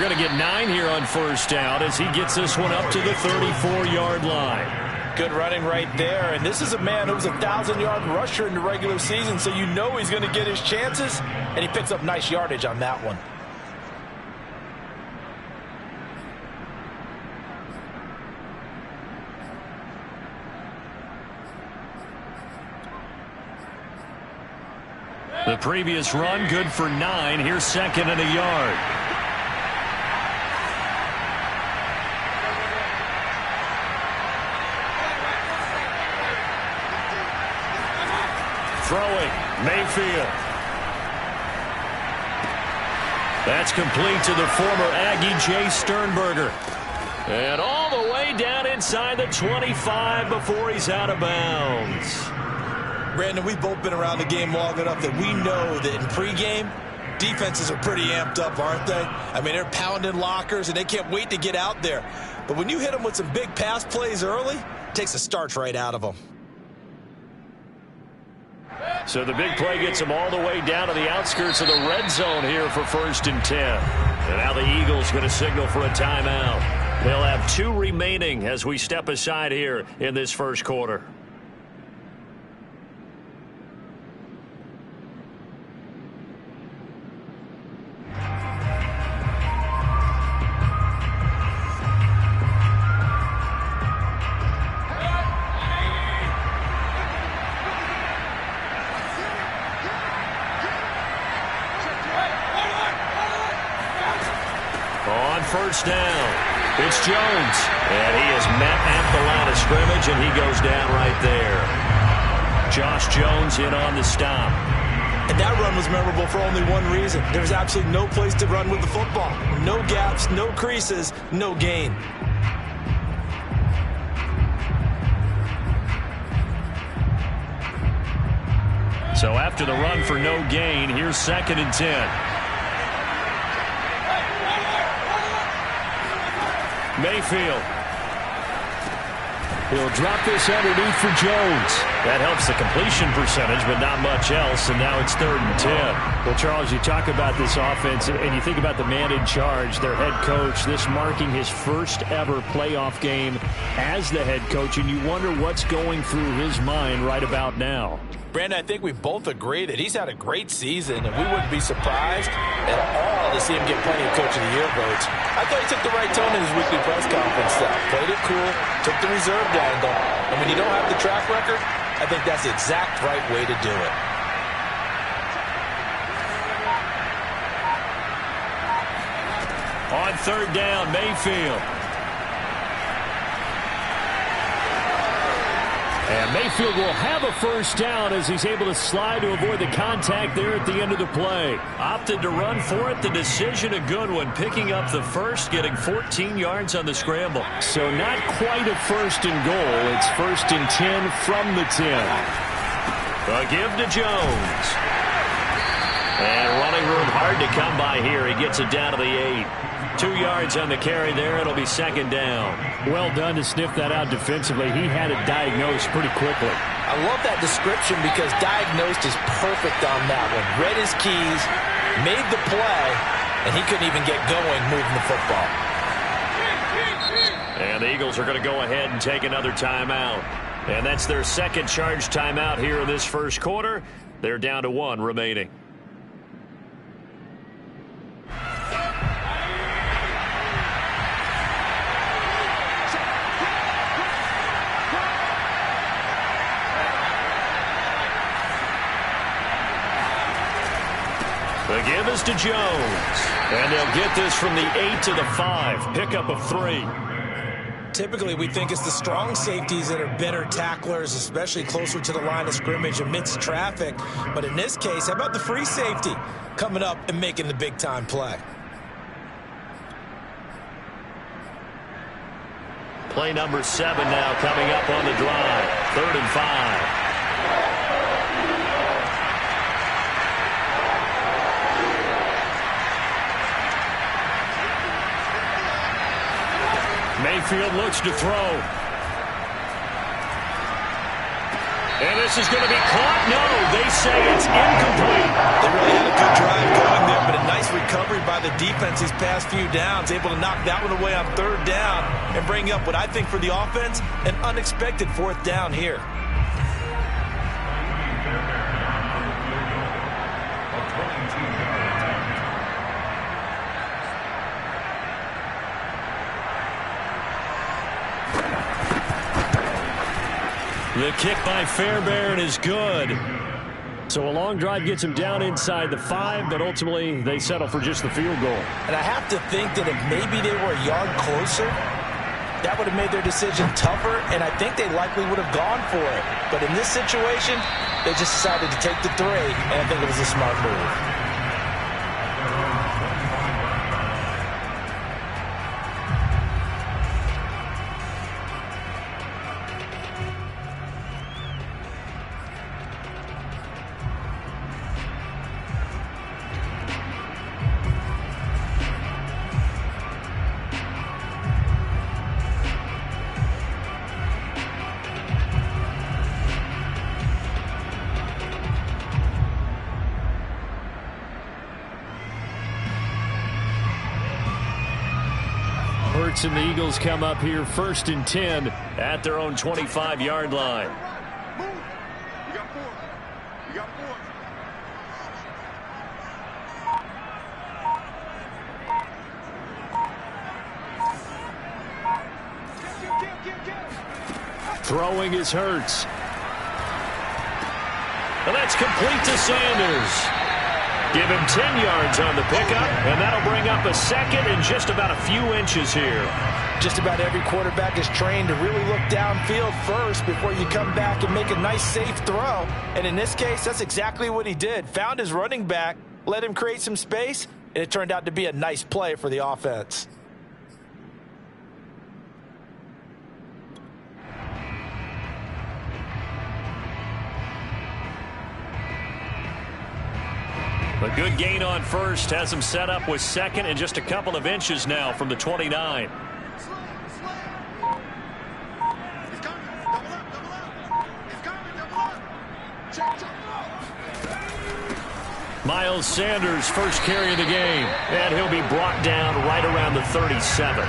going to get 9 here on first down as he gets this one up to the 34-yard line. Good running right there. And this is a man who was a 1,000-yard rusher in the regular season, so you know he's going to get his chances, and he picks up nice yardage on that one. The previous run good for 9. Here's 2nd and a yard. Throwing, Mayfield. That's complete to the former Aggie Jay Sternberger. And all the way down inside the 25 before he's out of bounds. Brandon, we've both been around the game long enough that we know that in pregame, defenses are pretty amped up, aren't they? I mean, they're pounding lockers, and they can't wait to get out there. But when you hit them with some big pass plays early, it takes the starch right out of them. So the big play gets them all the way down to the outskirts of the red zone here for 1st and 10. And now the Eagles going to signal for a timeout. They'll have 2 remaining as we step aside here in this first quarter. First down. It's Jones. And he is met at the line of scrimmage, and he goes down right there. Josh Jones in on the stop. And that run was memorable for only one reason. There was absolutely no place to run with the football. No gaps, no creases, no gain. So after the run for no gain, here's 2nd and 10. Mayfield. He'll drop this underneath for Jones. That helps the completion percentage, but not much else, and now it's 3rd and 10. Well, Charles, you talk about this offense, and you think about the man in charge, their head coach, this marking his first ever playoff game as the head coach, and you wonder what's going through his mind right about now. Brandon, I think we both agree that he's had a great season, and we wouldn't be surprised at all to see him get plenty of Coach of the Year votes. I thought he took the right tone in his weekly press conference. Played it cool, took the reserved angle, and when you don't have the track record, I think that's the exact right way to do it. On 3rd down, Mayfield. And Mayfield will have a first down as he's able to slide to avoid the contact there at the end of the play. Opted to run for it. The decision a good one. Picking up the first, getting 14 yards on the scramble. So not quite a 1st and goal. It's 1st and 10 from the 10. A give to Jones. And running room hard to come by here. He gets it down to the 8. 2 yards on the carry there. It'll be 2nd down. Well done to sniff that out defensively. He had it diagnosed pretty quickly. I love that description because diagnosed is perfect on that one. Read his keys, made the play, and he couldn't even get going moving the football. And the Eagles are going to go ahead and take another timeout. And that's their 2nd charge timeout here in this first quarter. They're down to 1 remaining. The give is to Jones. And they'll get this from the 8 to the 5. Pickup of 3. Typically, we think it's the strong safeties that are better tacklers, especially closer to the line of scrimmage amidst traffic. But in this case, how about the free safety coming up and making the big-time play? Play number 7 now coming up on the drive. 3rd and 5. Mayfield looks to throw. And this is going to be caught. No, they say it's incomplete. They really had a good drive going there, but a nice recovery impressive by the defense these past few downs, able to knock that one away on third down and bring up what I think for the offense, an unexpected fourth down here. The kick by Fairbairn is good. So a long drive gets him down inside the 5, but ultimately they settle for just the field goal. And I have to think that if maybe they were a yard closer, that would have made their decision tougher, and I think they likely would have gone for it. But in this situation, they just decided to take the 3, and I think it was a smart move. Hurts and the Eagles come up here 1st and 10 at their own 25-yard line. Move. You got 4. You got 4. Throwing is Hurts. And that's complete to Sanders. Give him 10 yards on the pickup, and that'll bring up a second and just about a few inches here. Just about every quarterback is trained to really look downfield first before you come back and make a nice, safe throw. And in this case, that's exactly what he did. Found his running back, let him create some space, and it turned out to be a nice play for the offense. A good gain on first has him set up with second and just a couple of inches now from the 29. Miles Sanders first carry of the game, and he'll be brought down right around the 37.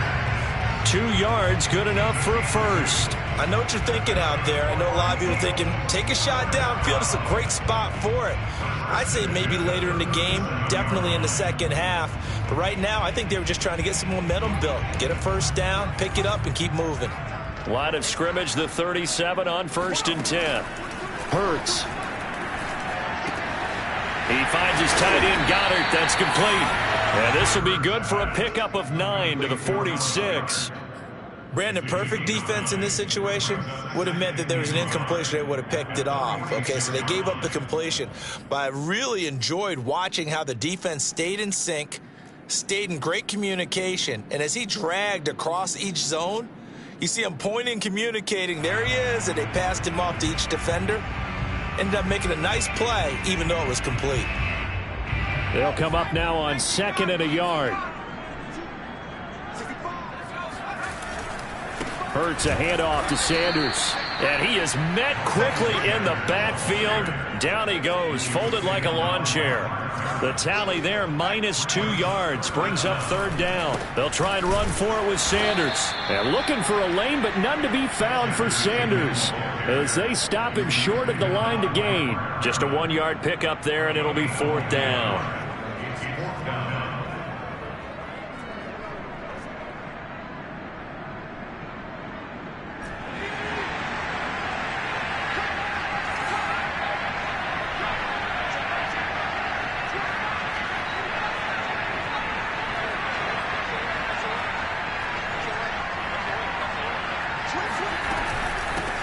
2 yards, good enough for a first. I know what you're thinking out there. I know a lot of you are thinking, take a shot downfield. It's a great spot for it. I'd say maybe later in the game, definitely in the second half. But right now, I think they were just trying to get some momentum built. Get a first down, pick it up, and keep moving. Line of scrimmage, the 37 on 1st and 10. Hurts. He finds his tight end, Goddard. That's complete. And this will be good for a pickup of 9 to the 46. Brandon, perfect defense in this situation would have meant that there was an incompletion. They would have picked it off. Okay, so they gave up the completion. But I really enjoyed watching how the defense stayed in sync, stayed in great communication. And as he dragged across each zone, you see him pointing, communicating. There he is, and they passed him off to each defender. Ended up making a nice play, even though it was complete. They'll come up now on 2nd and a yard. Hurts a handoff to Sanders. And he is met quickly in the backfield. Down he goes, folded like a lawn chair. The tally there, -2 yards, brings up 3rd down. They'll try and run for it with Sanders. And looking for a lane, but none to be found for Sanders as they stop him short of the line to gain. Just a 1-yard pickup there, and it'll be 4th down.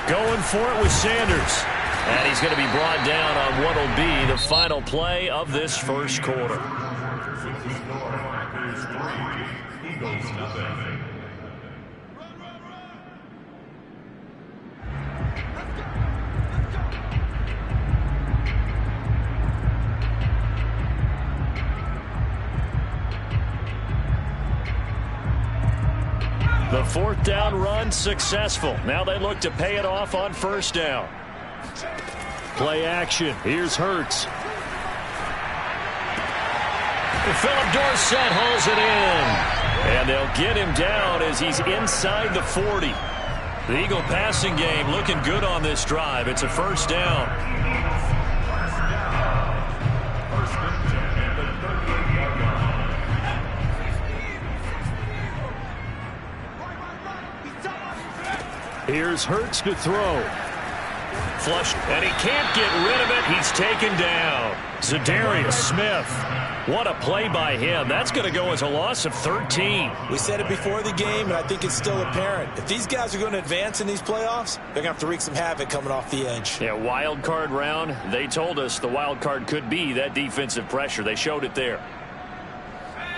Going for it with Sanders. And he's going to be brought down on what will be the final play of this first quarter. The 4th down run successful. Now they look to pay it off on 1st down. Play action. Here's Hurts. Philip Dorsett hauls it in. And they'll get him down as he's inside the 40. The Eagle passing game looking good on this drive. It's a first down. Here's Hurts to throw. Flush, and he can't get rid of it. He's taken down. Za'Darius Smith. What a play by him. That's going to go as a loss of 13. We said it before the game, and I think it's still apparent. If these guys are going to advance in these playoffs, they're going to have to wreak some havoc coming off the edge. Yeah, wild card round. They told us the wild card could be that defensive pressure. They showed it there.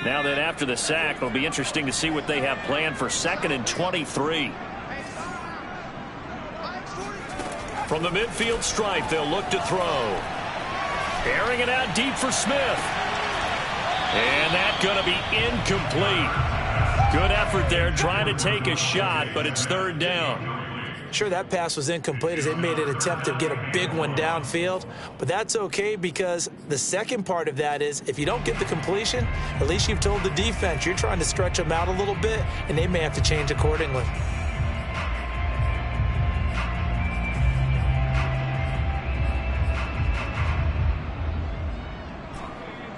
Now then, after the sack, it'll be interesting to see what they have planned for 2nd and 23. From the midfield stripe, they'll look to throw. Airing it out deep for Smith. And that's going to be incomplete. Good effort there trying to take a shot, but it's 3rd down. Sure, that pass was incomplete as they made an attempt to get a big one downfield, but that's okay because the second part of that is if you don't get the completion, at least you've told the defense you're trying to stretch them out a little bit, and they may have to change accordingly.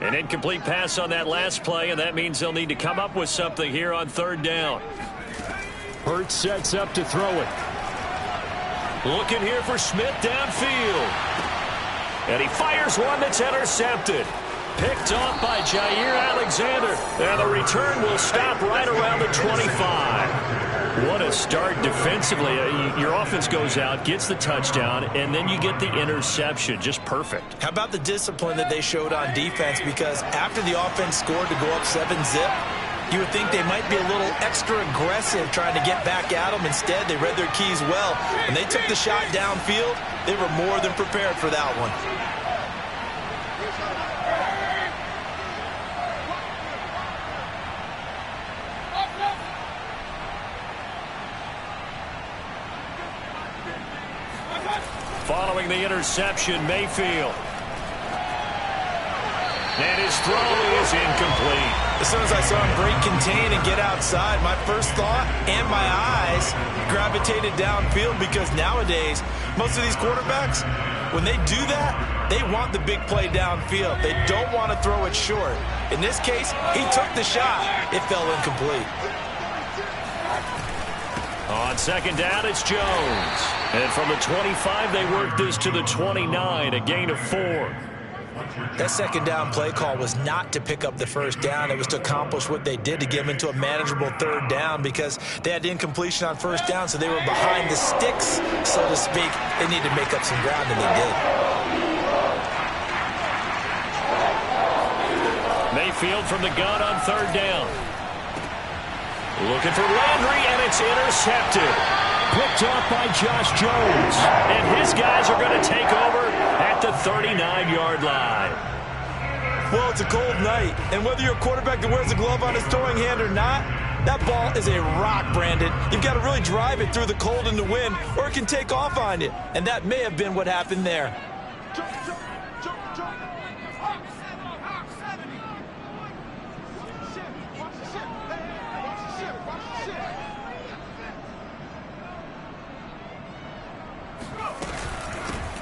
An incomplete pass on that last play, and that means they'll need to come up with something here on 3rd down. Hurts sets up to throw it. Looking here for Smith downfield. And he fires one that's intercepted. Picked off by Jair Alexander. And the return will stop right around the 25. What a start defensively. Your offense goes out, gets the touchdown, and then you get the interception. Just perfect. How about the discipline that they showed on defense? Because after the offense scored to go up 7-zip, you would think they might be a little extra aggressive trying to get back at them. Instead, they read their keys well. When they took the shot downfield, they were more than prepared for that one. Following the interception, Mayfield. And his throw is incomplete. As soon as I saw him break contain and get outside, my first thought and my eyes gravitated downfield because nowadays, most of these quarterbacks, when they do that, they want the big play downfield. They don't want to throw it short. In this case, he took the shot. It fell incomplete. On 2nd down, it's Jones. And from the 25, they work this to the 29, a gain of 4. That 2nd down play call was not to pick up the 1st down. It was to accomplish what they did to get them into a manageable 3rd down because they had incompletion on 1st down, so they were behind the sticks, so to speak. They needed to make up some ground, and they did. Mayfield from the gun on 3rd down. Looking for Landry, and it's intercepted. Picked off by Josh Jones. And his guys are going to take over at the 39-yard line. Well, it's a cold night, and whether you're a quarterback that wears a glove on his throwing hand or not, that ball is a rock, Brandon. You've got to really drive it through the cold and the wind, or it can take off on you. And that may have been what happened there.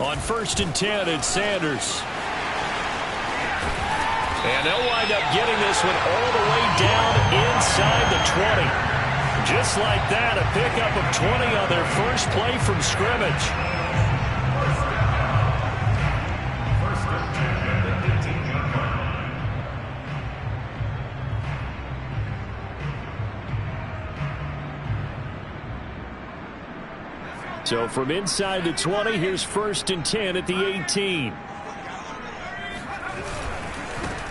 On 1st and 10, it's Sanders. And they'll wind up getting this one all the way down inside the 20. Just like that, a pickup of 20 on their first play from scrimmage. So from inside the 20, here's 1st and 10 at the 18.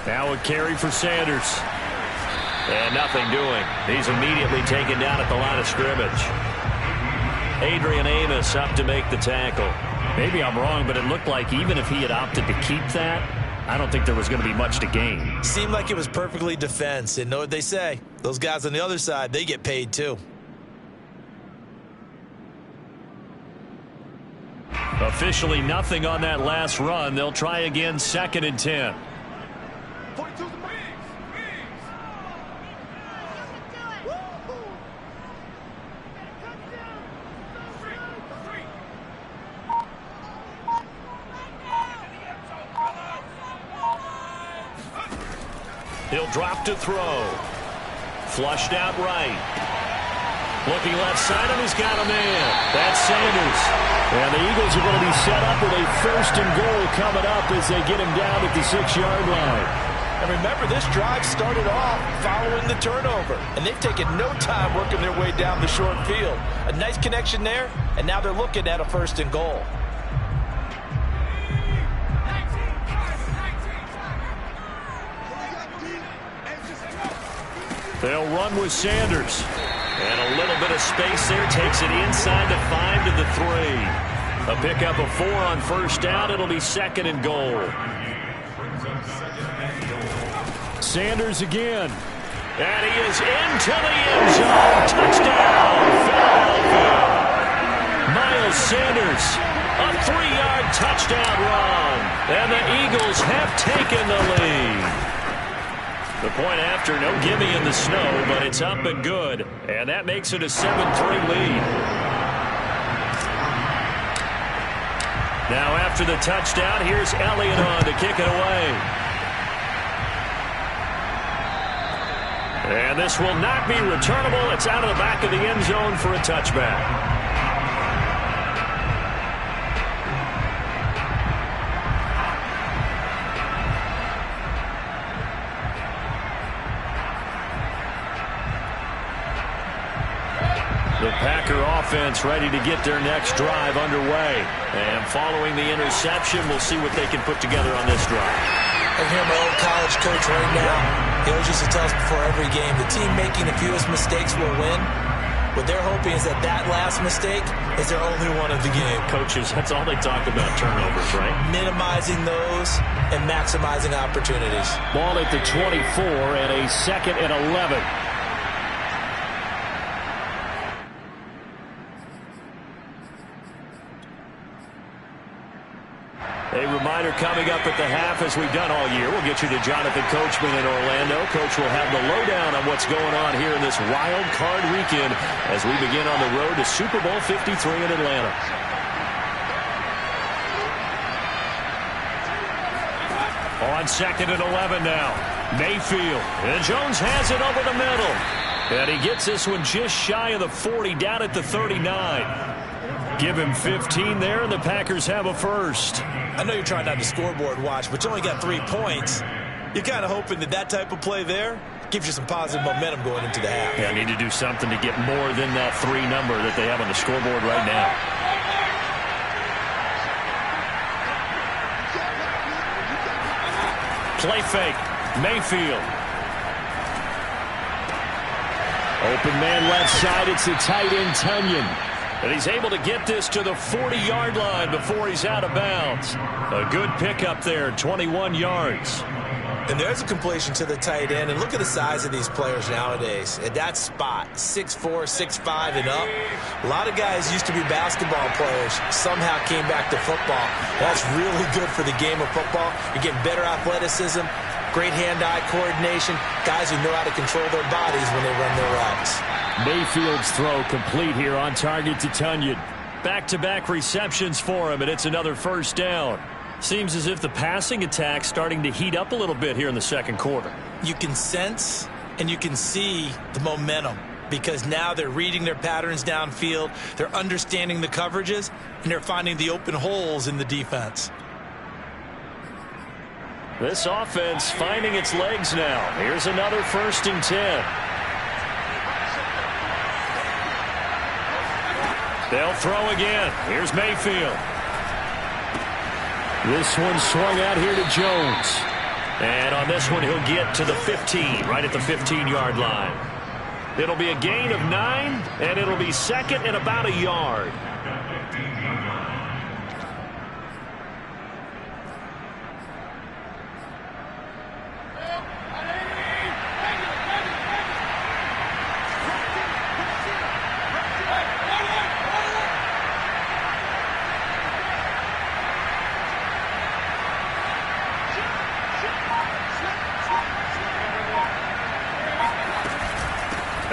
Now a carry for Sanders. And nothing doing. He's immediately taken down at the line of scrimmage. Adrian Amos up to make the tackle. Maybe I'm wrong, but it looked like even if he had opted to keep that, I don't think there was going to be much to gain. Seemed like it was perfectly defense. And know what they say? Those guys on the other side, they get paid too. Officially nothing on that last run. They'll try again 2nd and 10. He'll drop to throw. Flushed out right. Looking left side, and he's got a man. That's Sanders. And the Eagles are going to be set up with a 1st and goal coming up as they get him down at the 6-yard line. And remember, this drive started off following the turnover. And they've taken no time working their way down the short field. A nice connection there, and now they're looking at a 1st and goal. They'll run with Sanders. And a little bit of space there. Takes it inside the 5 to the 3. A pickup of 4 on 1st down. It'll be 2nd and goal. Sanders again. And he is into the end zone. Touchdown, Philadelphia. Miles Sanders, a 3-yard touchdown run. And the Eagles have taken the lead. The point after, no gimme in the snow, but it's up and good. And that makes it a 7-3 lead. Now after the touchdown, here's Elliott on to kick it away. And this will not be returnable. It's out of the back of the end zone for a touchback. The Packer offense ready to get their next drive underway. And following the interception, we'll see what they can put together on this drive. I hear my old college coach right now. He always used to tell us before every game, the team making the fewest mistakes will win. What they're hoping is that last mistake is their only one of the game. Coaches, that's all they talk about, turnovers, right? Minimizing those and maximizing opportunities. Ball at the 24 and a 2nd and 11. A reminder coming up at the half, as we've done all year. We'll get you to Jonathan Coachman in Orlando. Coach will have the lowdown on what's going on here in this wild card weekend as we begin on the road to Super Bowl 53 in Atlanta. On 2nd and 11 now. Mayfield. And Jones has it over the middle. And he gets this one just shy of the 40, down at the 39. Give him 15 there, and the Packers have a 1st. I know you're trying not to scoreboard watch, but you only got 3 points. You're kind of hoping that type of play there gives you some positive momentum going into the half. Yeah, I need to do something to get more than that 3 number that they have on the scoreboard right now. Play fake. Mayfield. Open man left side. It's the tight end, Tonyan. And he's able to get this to the 40-yard line before he's out of bounds. A good pickup there, 21 yards. And there's a completion to the tight end. And look at the size of these players nowadays. At that spot, 6'4", 6'5", and up. A lot of guys used to be basketball players, somehow came back to football. That's really good for the game of football. You're getting better athleticism, great hand-eye coordination, guys who know how to control their bodies when they run their routes. Mayfield's throw complete here, on target to Tonyan. Back-to-back receptions for him, and it's another 1st down. Seems as if the passing attack's starting to heat up a little bit here in the 2nd quarter. You can sense and you can see the momentum because now they're reading their patterns downfield, they're understanding the coverages, and they're finding the open holes in the defense. This offense finding its legs now. Here's another 1st and 10. They'll throw again. Here's Mayfield. This one swung out here to Jones. And on this one, he'll get to the 15, right at the 15-yard line. It'll be a gain of 9, and it'll be 2nd and about a yard.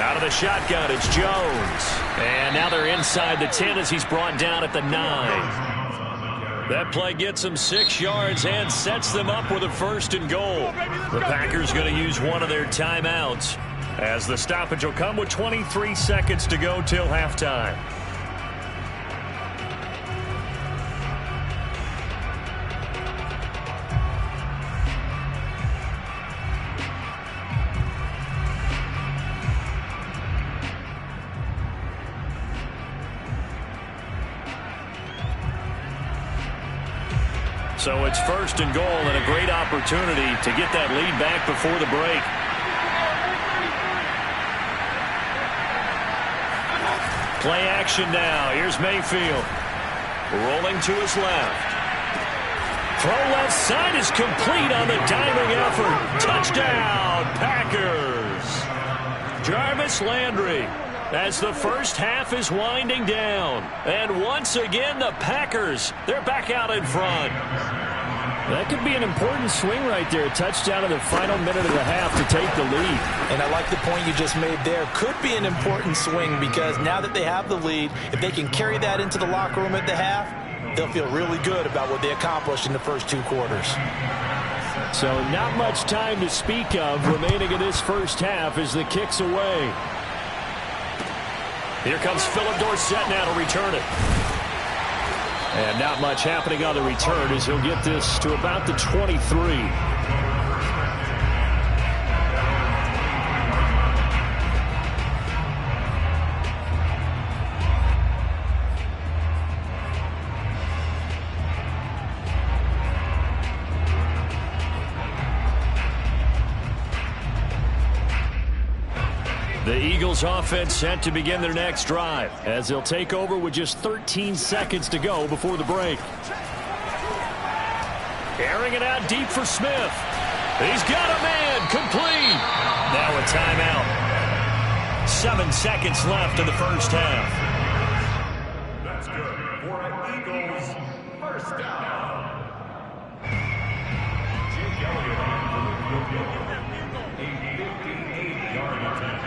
Out of the shotgun, it's Jones. And now they're inside the 10 as he's brought down at the 9. That play gets them 6 yards and sets them up with a 1st and goal. The Packers going to use one of their timeouts, as the stoppage will come with 23 seconds to go till halftime. So it's 1st and goal and a great opportunity to get that lead back before the break. Play action now. Here's Mayfield. Rolling to his left. Throw left side is complete on the diving effort. Touchdown, Packers. Jarvis Landry, as the first half is winding down. And once again, the Packers, they're back out in front. That could be an important swing right there. A touchdown in the final minute of the half to take the lead. And I like the point you just made there. Could be an important swing because now that they have the lead, if they can carry that into the locker room at the half, they'll feel really good about what they accomplished in the first 2 quarters. So not much time to speak of remaining in this first half as the kick's away. Here comes Philip Dorsett now to return it. And not much happening on the return as he'll get this to about the 23. The Eagles offense set to begin their next drive, as they'll take over with just 13 seconds to go before the break. Airing it out deep for Smith. He's got a man, complete. Now a timeout. 7 seconds left in the first half. That's good for Eagles. First down. Jake Elliott for the field goal. A 58-yard attempt.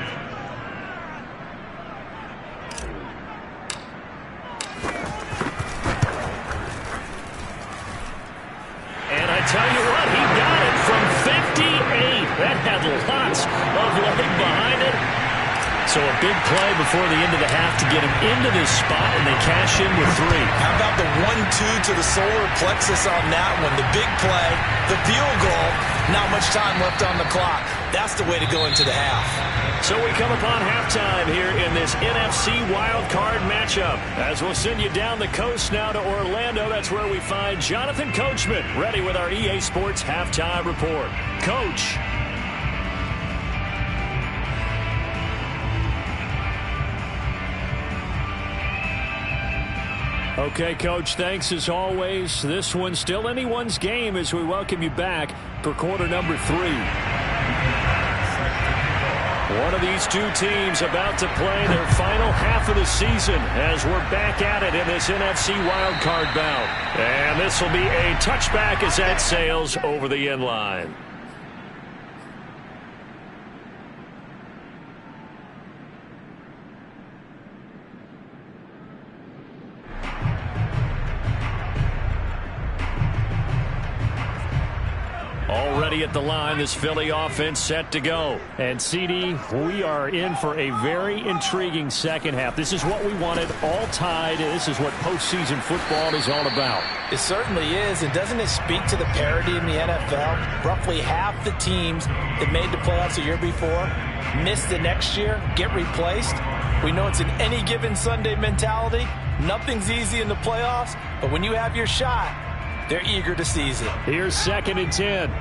And I tell you what, he got it from 58. That had lots of leg behind it. So a big play before the end of the half to get him into this spot, and they cash in with 3. How about the 1-2 to the solar plexus on that one? The big play, the field goal, not much time left on the clock. That's the way to go into the half. So we come upon halftime here in this NFC Wild Card matchup. As we'll send you down the coast now to Orlando, that's where we find Jonathan Coachman ready with our EA Sports Halftime Report. Coach. Okay, Coach, thanks as always. This one's still anyone's game as we welcome you back for quarter number 3. One of these two teams about to play their final half of the season as we're back at it in this NFC wildcard bout. And this will be a touchback as that sails over the end line. Already at the line, this Philly offense set to go. And, CD, we are in for a very intriguing second half. This is what we wanted, all tied. This is what postseason football is all about. It certainly is, and doesn't it speak to the parity in the NFL? Roughly half the teams that made the playoffs the year before miss the next year, get replaced. We know it's an any given Sunday mentality. Nothing's easy in the playoffs, but when you have your shot, they're eager to seize it. Here's 2nd and 10.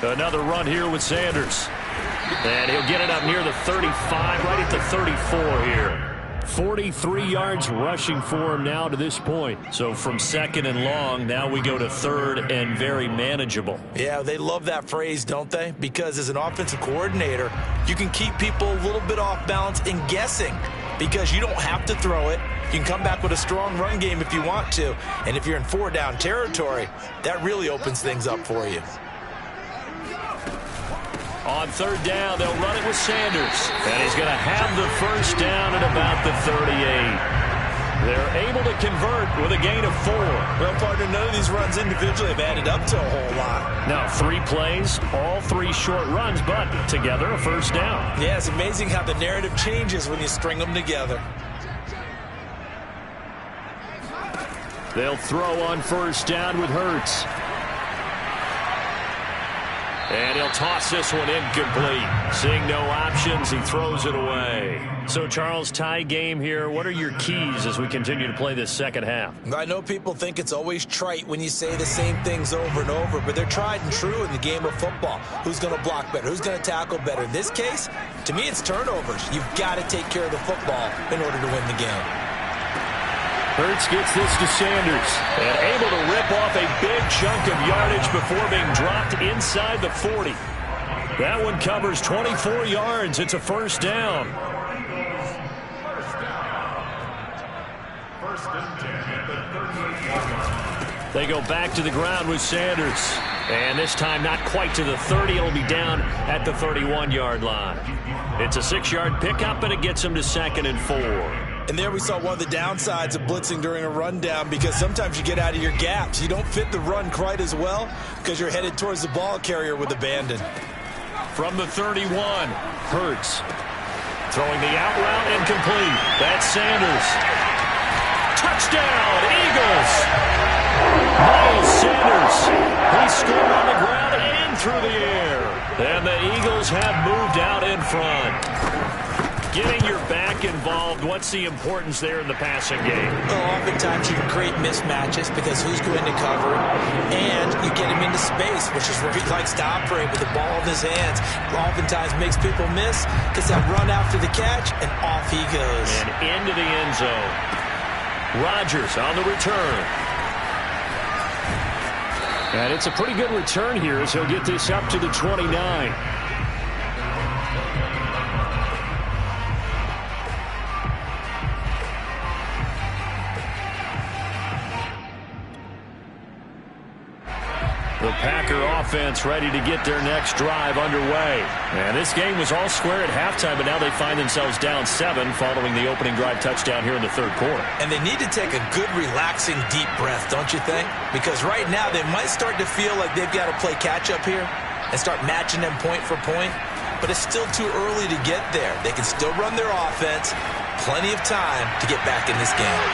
Another run here with Sanders. And he'll get it up near the 35, right at the 34 here. 43 yards rushing for him now to this point. So from 2nd and long, now we go to 3rd and very manageable. Yeah, they love that phrase, don't they? Because as an offensive coordinator, you can keep people a little bit off balance and guessing because you don't have to throw it. You can come back with a strong run game if you want to. And if you're in 4-down territory, that really opens things up for you. On 3rd down, they'll run it with Sanders. And he's going to have the first down at about the 38. They're able to convert with a gain of 4. Well, partner, none of these runs individually have added up to a whole lot. Now, 3 plays, all 3 short runs, but together a first down. Yeah, it's amazing how the narrative changes when you string them together. They'll throw on 1st down with Hurts. And he'll toss this one incomplete. Seeing no options, he throws it away. So, Charles, tie game here. What are your keys as we continue to play this second half? I know people think it's always trite when you say the same things over and over, but they're tried and true in the game of football. Who's going to block better? Who's going to tackle better? In this case, to me, it's turnovers. You've got to take care of the football in order to win the game. Hurts gets this to Sanders and able to rip off a big chunk of yardage before being dropped inside the 40. That one covers 24 yards. It's a first down. First and 10 at the 38. They go back to the ground with Sanders. And this time not quite to the 30. It'll be down at the 31-yard line. It's a 6-yard pickup, and it gets him to 2nd and 4. And there we saw one of the downsides of blitzing during a rundown, because sometimes you get out of your gaps. You don't fit the run quite as well because you're headed towards the ball carrier with abandon. From the 31, Hurts. Throwing the out route incomplete. That's Sanders. Touchdown, Eagles! Miles Sanders. He scored on the ground and through the air. And the Eagles have moved out in front. Getting your back involved, what's the importance there in the passing game? Well, oftentimes you can create mismatches because who's going to cover it, and you get him into space, which is where he likes to operate with the ball in his hands. Oftentimes makes people miss, gets that run after the catch, and off he goes. And into the end zone. Rodgers on the return. And it's a pretty good return here as he'll get this up to the 29. The Packer offense ready to get their next drive underway. And this game was all square at halftime, but now they find themselves down 7 following the opening drive touchdown here in the 3rd quarter. And they need to take a good, relaxing, deep breath, don't you think? Because right now they might start to feel like they've got to play catch-up here and start matching them point for point. But it's still too early to get there. They can still run their offense. Plenty of time to get back in this game.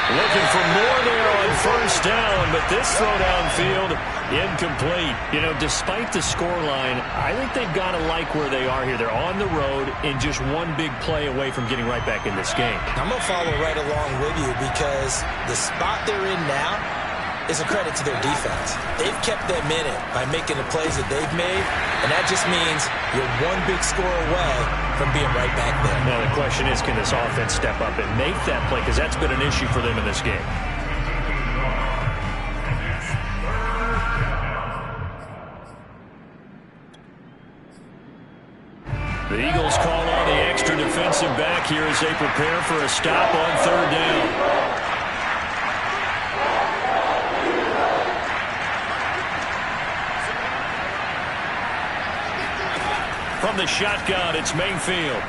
Looking for more there on 1st down, but this throw downfield, incomplete. You know, despite the scoreline, I think they've got to like where they are here. They're on the road and just one big play away from getting right back in this game. I'm going to follow right along with you because the spot they're in now is a credit to their defense. They've kept them in it by making the plays that they've made, and that just means you're one big score away from being right back there. Now the question is, can this offense step up and make that play? Because that's been an issue for them in this game. The Eagles call on the extra defensive back here as they prepare for a stop on 3rd down. From the shotgun, it's Mayfield.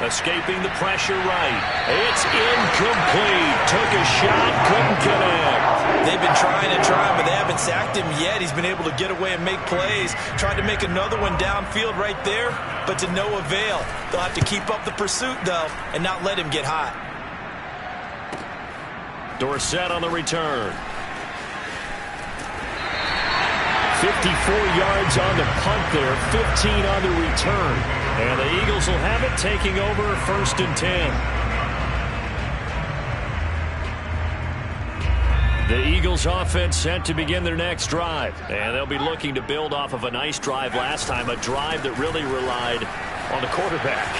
Escaping the pressure right. It's incomplete. Took a shot, couldn't connect. They've been trying and trying, but they haven't sacked him yet. He's been able to get away and make plays. Tried to make another one downfield right there, but to no avail. They'll have to keep up the pursuit, though, and not let him get hot. Dorsett on the return. 54 yards on the punt there, 15 on the return. And the Eagles will have it, taking over 1st and 10. The Eagles offense set to begin their next drive. And they'll be looking to build off of a nice drive last time, a drive that really relied on the quarterback.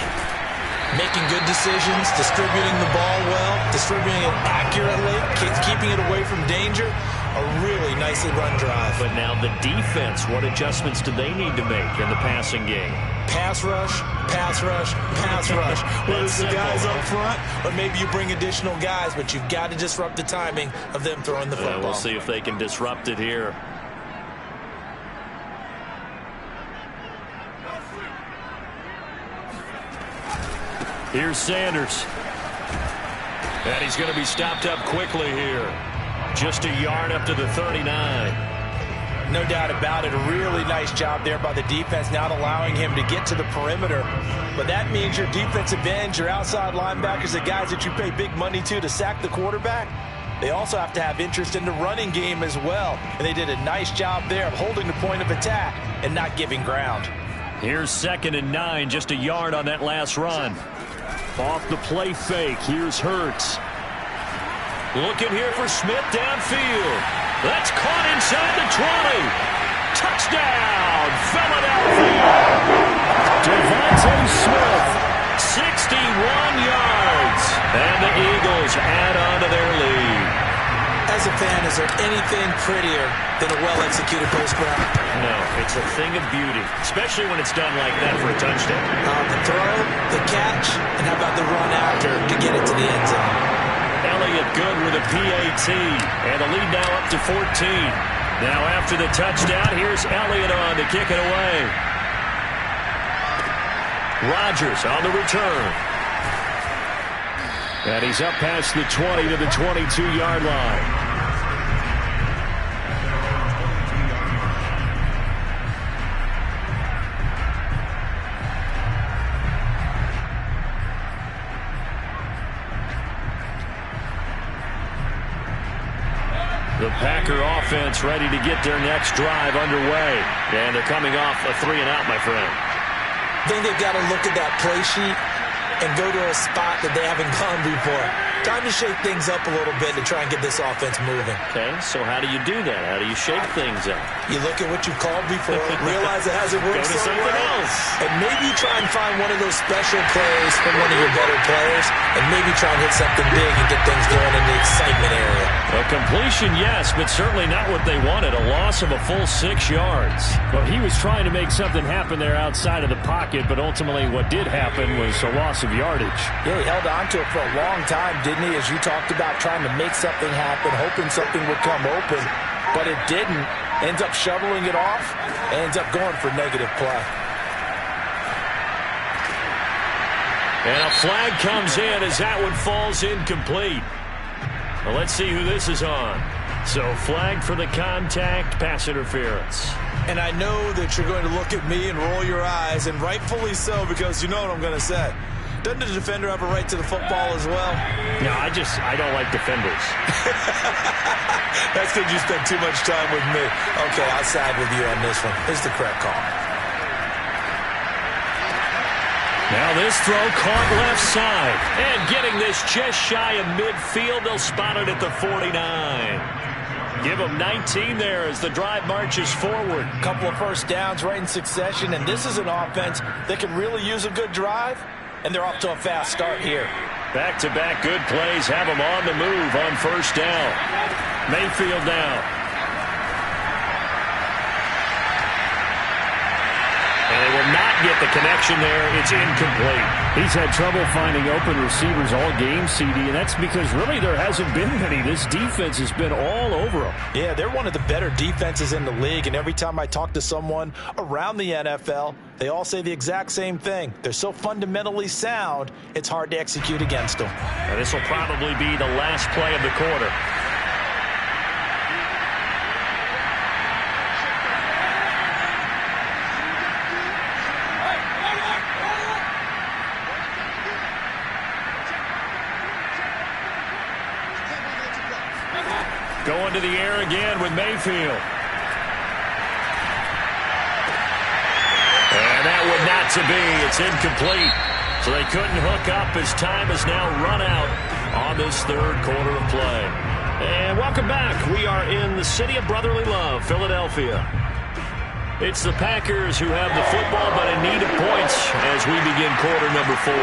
Making good decisions, distributing the ball well, distributing it accurately, keeping it away from danger. A really nicely run drive. But now the defense, what adjustments do they need to make in the passing game? Pass rush, pass rush, pass rush. Whether it's the guys up front or maybe you bring additional guys, but you've got to disrupt the timing of them throwing the football. We'll see if they can disrupt it here. Here's Sanders. And he's going to be stopped up quickly here. Just a yard up to the 39. No doubt about it. A really nice job there by the defense, not allowing him to get to the perimeter. But that means your defensive ends, your outside linebackers, the guys that you pay big money to sack the quarterback, they also have to have interest in the running game as well. And they did a nice job there of holding the point of attack and not giving ground. Here's 2nd and 9, just a yard on that last run. Off the play fake, here's Hurts. Looking here for Smith downfield. That's caught inside the 20. Touchdown, Philadelphia. Devontae Smith. 61 yards. And the Eagles add on to their lead. As a fan, is there anything prettier than a well-executed post route? No, it's a thing of beauty, especially when it's done like that for a touchdown. The throw, the catch, and how about the run after to get it to the end zone? Elliott good with a PAT, and the lead now up to 14. Now after the touchdown, here's Elliott on to kick it away. Rodgers on the return. And he's up past the 20 to the 22-yard line. The Packer offense ready to get their next drive underway. And they're coming off a 3-and-out, my friend. I think they've got to look at that play sheet and go to a spot that they haven't gone before. Time to shake things up a little bit to try and get this offense moving. Okay, so how do you do that? How do you shake things up? You look at what you've called before, realize it hasn't worked Go to so something well, else. and maybe try and find one of those special plays from one of your better players, and maybe try and hit something big and get things going in the excitement area. A completion, yes, but certainly not what they wanted. A loss of a full 6 yards. Well, he was trying to make something happen there outside of the pocket, but ultimately what did happen was a loss of yardage. Yeah, he held on to it for a long time, didn't he? As you talked about trying to make something happen, hoping something would come open, but it didn't. Ends up shoveling it off, ends up going for negative play. And a flag comes in as that one falls incomplete. Well, let's see who this is on. So flag for the contact, pass interference. And I know that you're going to look at me and roll your eyes, and rightfully so, because you know what I'm going to say. Doesn't the defender have a right to the football as well? No, I don't like defenders. That's because you spend too much time with me. Okay, I'll side with you on this one. It's the correct call. Now this throw caught left side. And getting this just shy of midfield, they'll spot it at the 49. Give them 19 there as the drive marches forward. Couple of first downs right in succession, and this is an offense that can really use a good drive, and they're off to a fast start here. Back-to-back good plays have them on the move on first down. Mayfield now. And they will not get the connection there. It's incomplete. He's had trouble finding open receivers all game, CD, and that's because really there hasn't been many. This defense has been all over them. Yeah, they're one of the better defenses in the league, and every time I talk to someone around the NFL, they all say the exact same thing. They're so fundamentally sound, it's hard to execute against them. And this will probably be the last play of the quarter. Going to the air again with Mayfield. And that would not to be. It's incomplete. So they couldn't hook up as time has now run out on this third quarter of play. And welcome back. We are in the city of brotherly love, Philadelphia. It's the Packers who have the football but in need of points as we begin quarter number 4.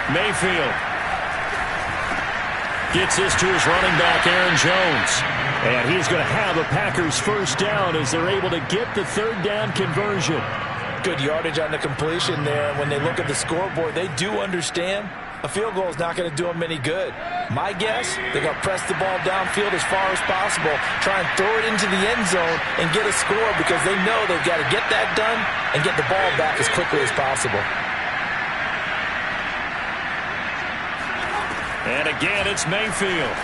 Mayfield gets this to his running back, Aaron Jones. And he's going to have a Packers first down as they're able to get the third down conversion. Good yardage on the completion there. When they look at the scoreboard, they do understand a field goal is not going to do them any good. My guess, they're going to press the ball downfield as far as possible, try and throw it into the end zone and get a score because they know they've got to get that done and get the ball back as quickly as possible. And again, it's Mayfield.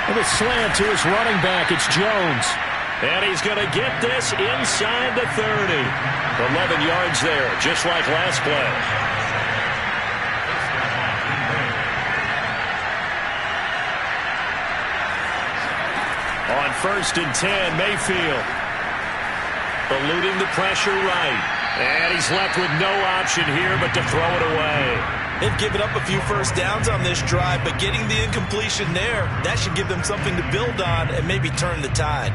And a slant to his running back. It's Jones. And he's going to get this inside the 30. 11 yards there, just like last play. On 1st and 10, Mayfield. Eluding the pressure right. And he's left with no option here but to throw it away. They've given up a few first downs on this drive, but getting the incompletion there, that should give them something to build on and maybe turn the tide.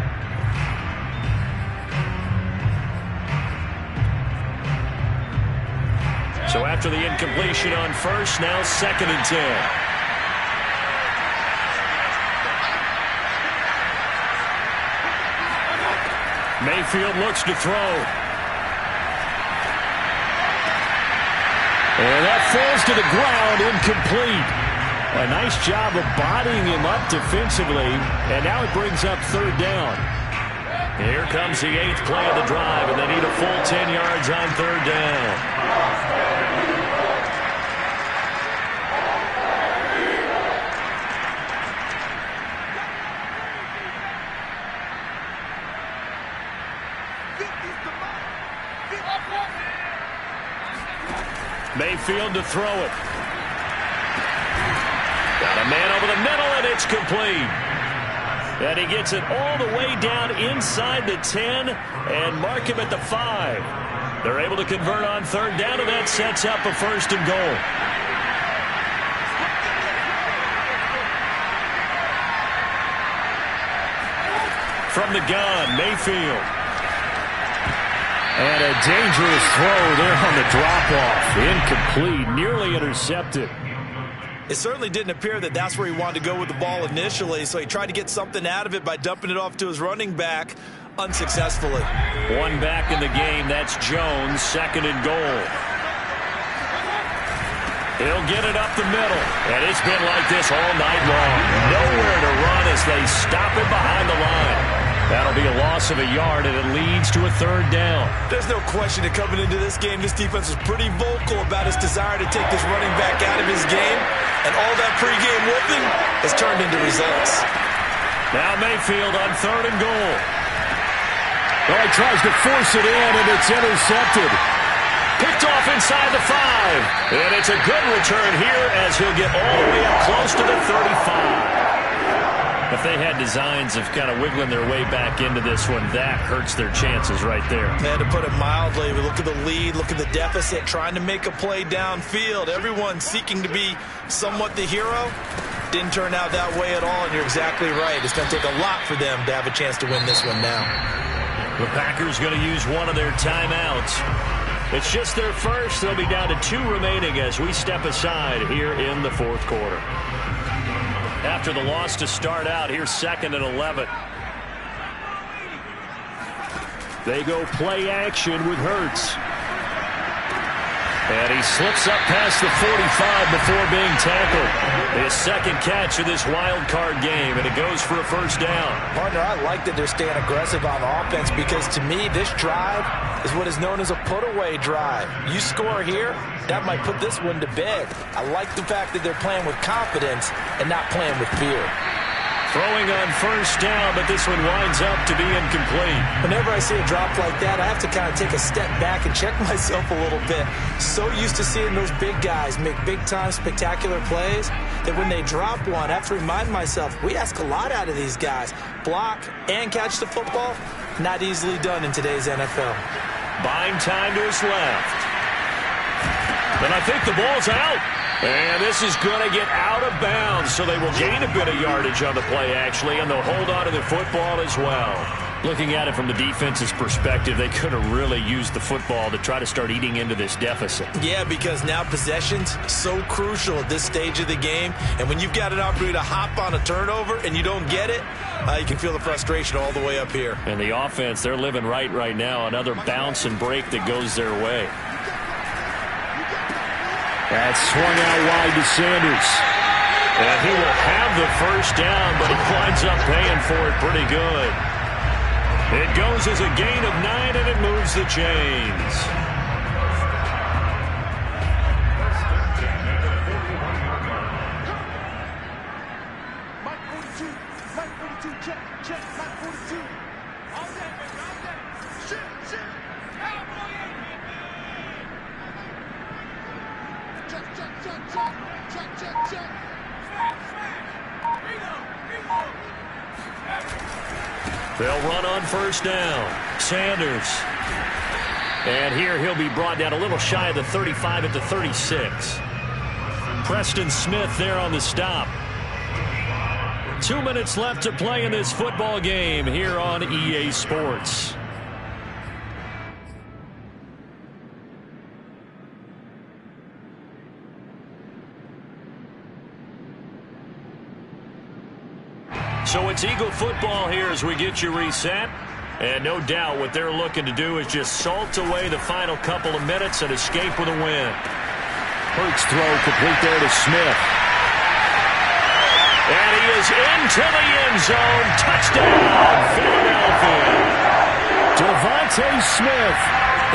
So after the incompletion on 1st, now 2nd and 10. Mayfield looks to throw. And that falls to the ground, incomplete. A nice job of bodying him up defensively, and now it brings up 3rd down. Here comes the 8th play of the drive, and they need a full 10 yards on 3rd down. Mayfield to throw it. Got a man over the middle, and it's complete. And he gets it all the way down inside the 10 and mark him at the 5. They're able to convert on 3rd down, and that sets up a 1st and goal. From the gun, Mayfield. And a dangerous throw there on the drop-off. Incomplete, nearly intercepted. It certainly didn't appear that that's where he wanted to go with the ball initially, so he tried to get something out of it by dumping it off to his running back unsuccessfully. One back in the game, that's Jones, 2nd and goal. He'll get it up the middle, and it's been like this all night long. Nowhere to run as they stop him behind the line. That'll be a loss of a yard, and it leads to a 3rd down. There's no question that coming into this game, this defense was pretty vocal about his desire to take this running back out of his game, and all that pregame whooping has turned into results. Now Mayfield on 3rd and goal. Well, he tries to force it in, and it's intercepted. Picked off inside the 5. And it's a good return here as he'll get all the way up close to the 35. If they had designs of kind of wiggling their way back into this one, that hurts their chances right there. And to put it mildly, we look at the lead, look at the deficit, trying to make a play downfield. Everyone seeking to be somewhat the hero. Didn't turn out that way at all, and you're exactly right. It's going to take a lot for them to have a chance to win this one now. The Packers going to use one of their timeouts. It's just their first. They'll be down to 2 remaining as we step aside here in the 4th quarter. After the loss to start out, here's 2nd and 11. They go play action with Hurts. And he slips up past the 45 before being tackled. His 2nd catch of this wild card game, and it goes for a 1st down. Partner, I like that they're staying aggressive on offense because to me, this drive is what is known as a put-away drive. You score here, that might put this one to bed. I like the fact that they're playing with confidence and not playing with fear. Throwing on 1st down, but this one winds up to be incomplete. Whenever I see a drop like that, I have to kind of take a step back and check myself a little bit. So used to seeing those big guys make big-time spectacular plays that when they drop one, I have to remind myself, we ask a lot out of these guys. Block and catch the football, not easily done in today's NFL. Buying time to his left. And I think the ball's out. And this is going to get out of bounds, so they will gain a bit of yardage on the play, actually, and they'll hold on to the football as well. Looking at it from the defense's perspective, they could have really used the football to try to start eating into this deficit. Yeah, because now possession's so crucial at this stage of the game. And when you've got an opportunity to hop on a turnover and you don't get it, you can feel the frustration all the way up here. And the offense, they're living right now. Another bounce and break that goes their way. That's swung out wide to Sanders. And he will have the first down, but he winds up paying for it pretty good. It goes as a gain of 9, and it moves the chains. Mike 42, check, Mike 42. All that, baby, all that. Shit. Check. They'll run on first down. Sanders. And here he'll be brought down a little shy of the 35 at the 36. Preston Smith there on the stop. 2 minutes left to play in this football game here on EA Sports. So it's Eagle football here as we get you reset. And no doubt what they're looking to do is just salt away the final couple of minutes and escape with a win. Hurts throw complete there to Smith. And he is into the end zone. Touchdown, Philadelphia. Devontae Smith.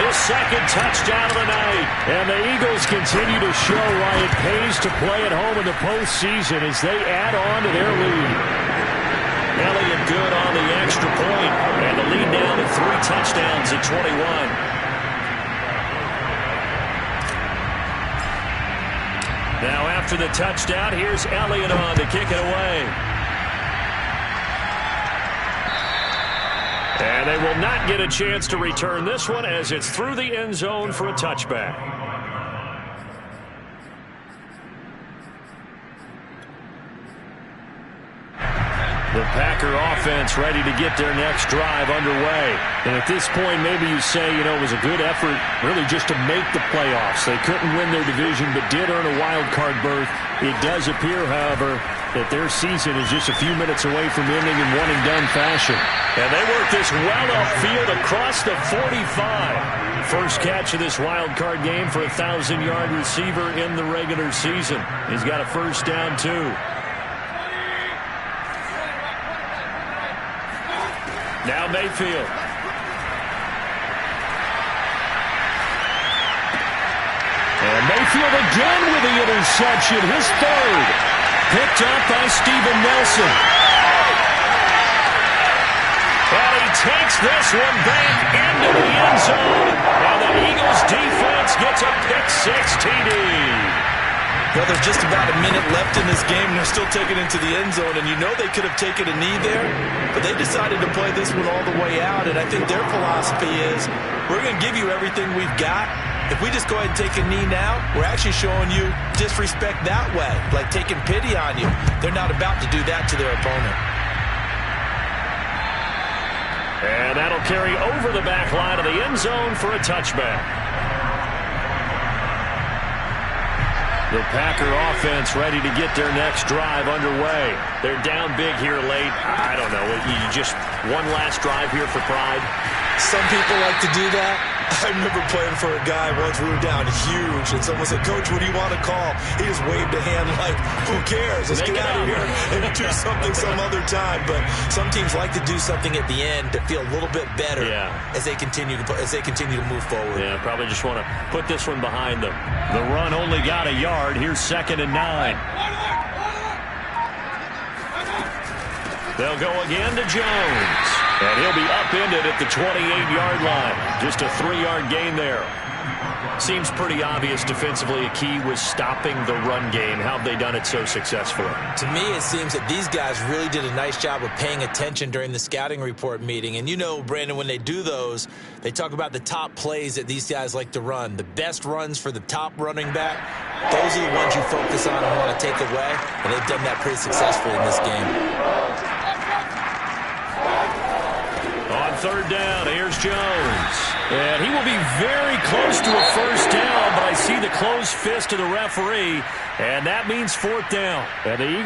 His second touchdown of the night. And the Eagles continue to show why it pays to play at home in the postseason as they add on to their lead. Elliott good on the extra point, and the lead down to 3 touchdowns at 21. Now after the touchdown, here's Elliott on to kick it away. And they will not get a chance to return this one as it's through the end zone for a touchback. The Packer offense ready to get their next drive underway. And at this point, maybe you say, it was a good effort really just to make the playoffs. They couldn't win their division but did earn a wild card berth. It does appear, however, that their season is just a few minutes away from ending in one-and-done fashion. And they work this well upfield across the 45. First catch of this wild card game for a 1,000-yard receiver in the regular season. He's got a first down, too. Now Mayfield. And Mayfield again with the interception, his third. Picked up by Steven Nelson. And he takes this one back into the end zone. And the Eagles defense gets a pick-6 TD. Well, there's just about a minute left in this game, and they're still taking it into the end zone. And you know they could have taken a knee there, but they decided to play this one all the way out. And I think their philosophy is, we're going to give you everything we've got. If we just go ahead and take a knee now, we're actually showing you disrespect that way, like taking pity on you. They're not about to do that to their opponent. And that'll carry over the back line of the end zone for a touchback. The Packer offense ready to get their next drive underway. They're down big here late. I don't know. You just one last drive here for pride. Some people like to do that. I remember playing for a guy once. We were down huge, and someone said, "Coach, what do you want to call?" He just waved a hand like, "Who cares? Let's get out of here and do something some other time." But some teams like to do something at the end to feel a little bit better as they continue to move forward. Yeah, probably just want to put this one behind them. The run only got a yard. Here's 2nd and 9. They'll go again to Jones. And he'll be upended at the 28-yard line. Just a 3-yard gain there. Seems pretty obvious defensively a key was stopping the run game. How have they done it so successfully? To me, it seems that these guys really did a nice job of paying attention during the scouting report meeting. And you know, Brandon, when they do those, they talk about the top plays that these guys like to run. The best runs for the top running back, those are the ones you focus on and want to take away. And they've done that pretty successfully in this game. third down. Here's Jones. And he will be very close to a first down, but I see the closed fist of the referee, and that means fourth down. And the Eagles